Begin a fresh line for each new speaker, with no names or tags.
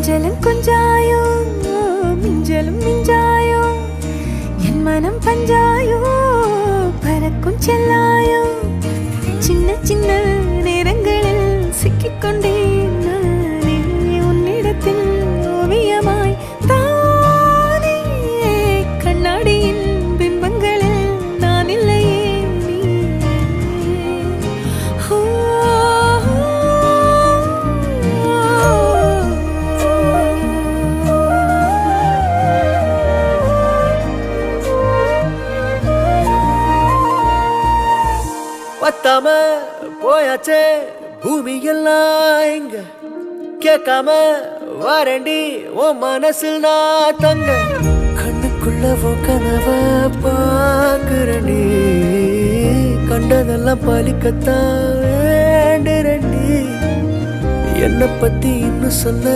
கொஞ்சலும் கொஞ்சாயோ மிஞ்சலும் மிஞ்சாயோ என் மனம் பஞ்சாயோ பறக்கும் செல்லாயோ சின்ன சின்ன நேரங்களில் சிக்கிக்கொண்டேன் நானே உன்னிடத்தில் ஓவியமாய் தானே கண்ணாடியின் பிம்பங்களில் நான் இல்லையே நீ
பத்தாம போயாச்சே பூமி எல்லாம் இங்க கேட்காம வாரண்டி உன் மனசில் நான் தங்க கண்ணுக்குள்ள கனவ பாக்குறண்டி கண்டதெல்லாம் பலிக்கத்தான் வேண்டுறண்டி என்னை பத்தி இன்னும் சொல்ல